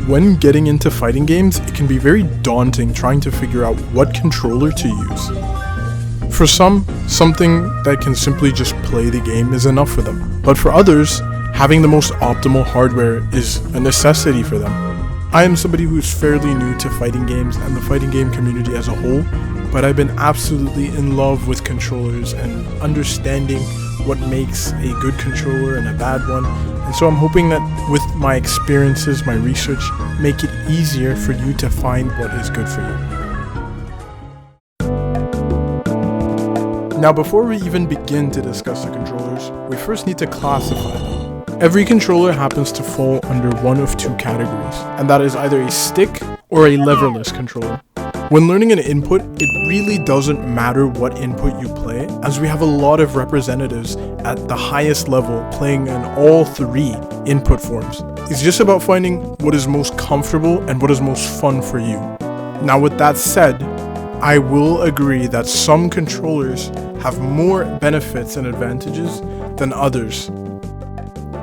when getting into fighting games, it can be very daunting trying to figure out what controller to use. For some, something that can simply just play the game is enough for them. But for others, having the most optimal hardware is a necessity for them. I am somebody who's fairly new to fighting games and the fighting game community as a whole, but I've been absolutely in love with controllers and understanding what makes a good controller and a bad one. And so I'm hoping that with my experiences, my research, make it easier for you to find what is good for you. Now, before we even begin to discuss the controllers, we first need to classify them. Every controller happens to fall under one of two categories, and that is either a stick or a leverless controller. When learning an input, it really doesn't matter what input you play, as we have a lot of representatives at the highest level playing in all three input forms. It's just about finding what is most comfortable and what is most fun for you. Now, with that said, I will agree that some controllers have more benefits and advantages than others.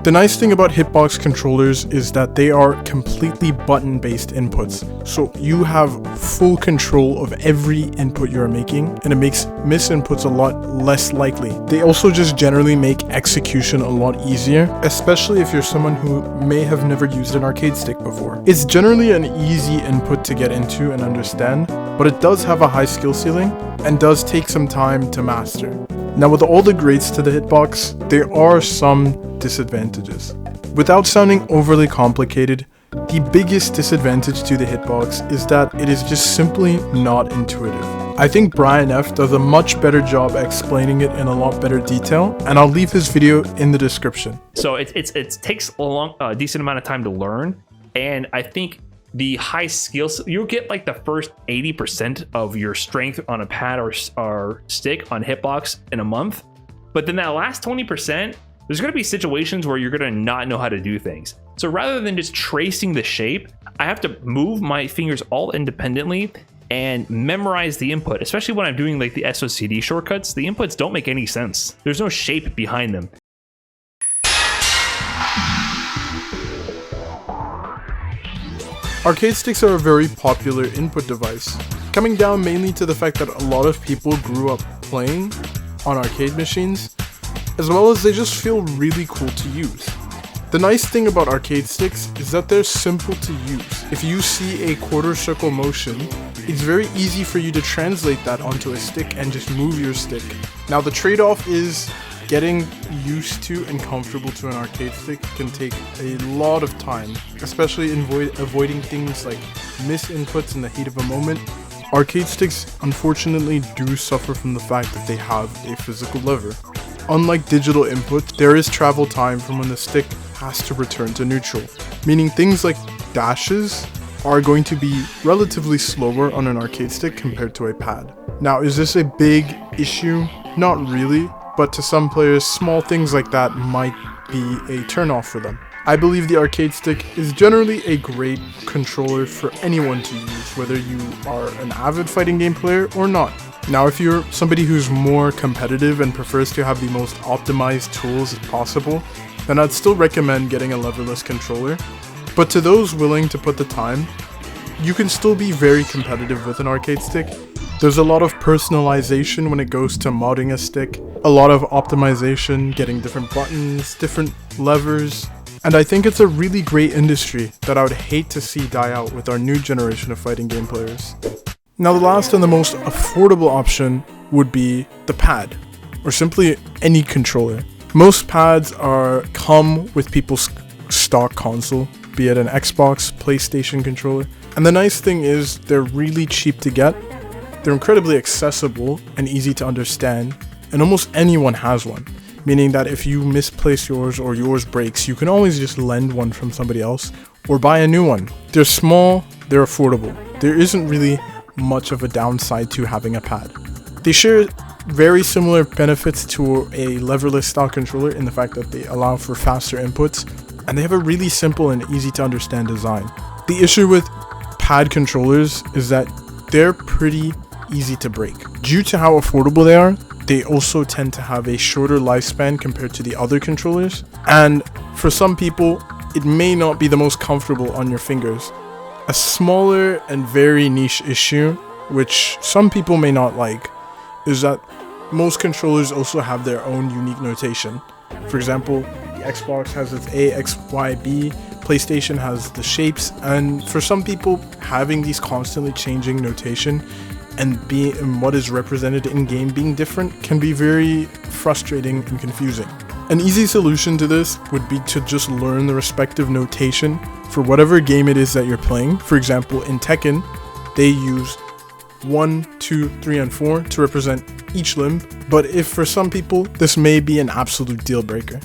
The nice thing about hitbox controllers is that they are completely button-based inputs, so you have full control of every input you're making, and it makes misinputs a lot less likely. They also just generally make execution a lot easier, especially if you're someone who may have never used an arcade stick before. It's generally an easy input to get into and understand, but it does have a high skill ceiling and does take some time to master. Now, with all the greats to the hitbox, there are some disadvantages. Without sounding overly complicated, the biggest disadvantage to the hitbox is that it is just simply not intuitive. I think Brian F does a much better job explaining it in a lot better detail, and I'll leave his video in the description. So it takes a decent amount of time to learn, and I think the high skills, you'll get like the first 80% of your strength on a pad or stick on hitbox in a month, but then that last 20%, there's going to be situations where you're going to not know how to do things. So rather than just tracing the shape, I have to move my fingers all independently and memorize the input, especially when I'm doing like the SOCD shortcuts. The inputs don't make any sense. There's no shape behind them. Arcade sticks are a very popular input device, coming down mainly to the fact that a lot of people grew up playing on arcade machines, as well as they just feel really cool to use. The nice thing about arcade sticks is that they're simple to use. If you see a quarter circle motion, it's very easy for you to translate that onto a stick and just move your stick. Now, the trade-off is getting used to and comfortable to an arcade stick can take a lot of time, especially avoiding things like misinputs in the heat of a moment. Arcade sticks unfortunately do suffer from the fact that they have a physical lever. Unlike digital input, there is travel time from when the stick has to return to neutral, meaning things like dashes are going to be relatively slower on an arcade stick compared to a pad. Now, is this a big issue? Not really, but to some players, small things like that might be a turnoff for them. I believe the arcade stick is generally a great controller for anyone to use, whether you are an avid fighting game player or not. Now, if you're somebody who's more competitive and prefers to have the most optimized tools as possible, then I'd still recommend getting a leverless controller. But to those willing to put the time, you can still be very competitive with an arcade stick. There's a lot of personalization when it goes to modding a stick, a lot of optimization, getting different buttons, different levers, and I think it's a really great industry that I would hate to see die out with our new generation of fighting game players. Now, the last and the most affordable option would be the pad, or simply any controller. Most pads come with people's stock console, be it an Xbox, PlayStation controller, and the nice thing is they're really cheap to get. They're incredibly accessible and easy to understand, and almost anyone has one, meaning that if you misplace yours or yours breaks, you can always just lend one from somebody else or buy a new one. They're small, they're affordable. There isn't really much of a downside to having a pad. They share very similar benefits to a leverless style controller in the fact that they allow for faster inputs, and they have a really simple and easy to understand design. The issue with pad controllers is that they're pretty easy to break. Due to how affordable they are, they also tend to have a shorter lifespan compared to the other controllers, and for some people, it may not be the most comfortable on your fingers. A smaller and very niche issue, which some people may not like, is that most controllers also have their own unique notation. For example, the Xbox has its A, X, Y, B, PlayStation has the shapes, and for some people, having these constantly changing notation and what is represented in game being different can be very frustrating and confusing. An easy solution to this would be to just learn the respective notation for whatever game it is that you're playing. For example, in Tekken, they use 1, 2, 3, and 4 to represent each limb, but if for some people, this may be an absolute deal breaker.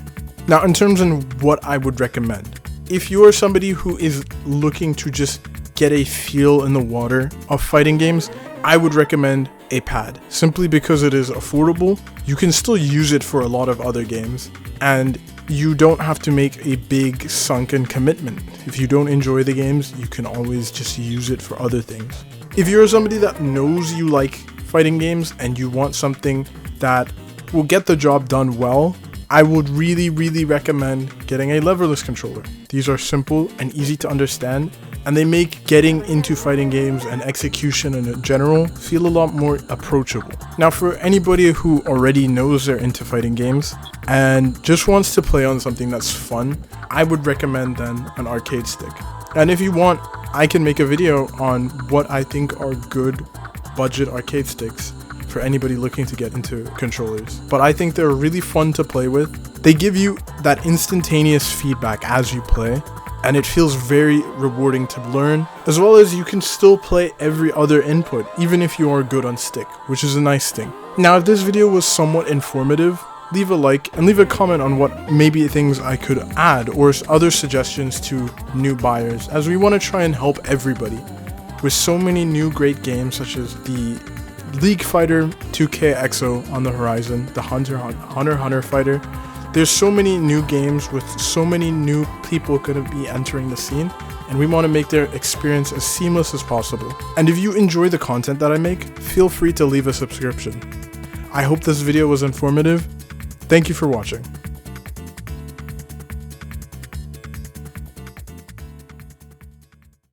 Now, in terms of what I would recommend, if you are somebody who is looking to just get a feel in the water of fighting games, I would recommend a pad, simply because it is affordable. You can still use it for a lot of other games, and you don't have to make a big sunken commitment. If you don't enjoy the games, you can always just use it for other things. If you're somebody that knows you like fighting games and you want something that will get the job done well, I would really recommend getting a leverless controller. These are simple and easy to understand, and they make getting into fighting games and execution in general feel a lot more approachable. Now, for anybody who already knows they're into fighting games and just wants to play on something that's fun, I would recommend then an arcade stick. And if you want, I can make a video on what I think are good budget arcade sticks for anybody looking to get into controllers. But I think they're really fun to play with. They give you that instantaneous feedback as you play, and it feels very rewarding to learn, as well as you can still play every other input, even if you are good on stick, which is a nice thing. Now, if this video was somewhat informative, leave a like and leave a comment on what maybe things I could add or other suggestions to new buyers, as we want to try and help everybody. With so many new great games such as the League Fighter 2K EXO on the horizon, the Hunter Fighter, there's so many new games with so many new people going to be entering the scene, and we want to make their experience as seamless as possible. And if you enjoy the content that I make, feel free to leave a subscription. I hope this video was informative. Thank you for watching.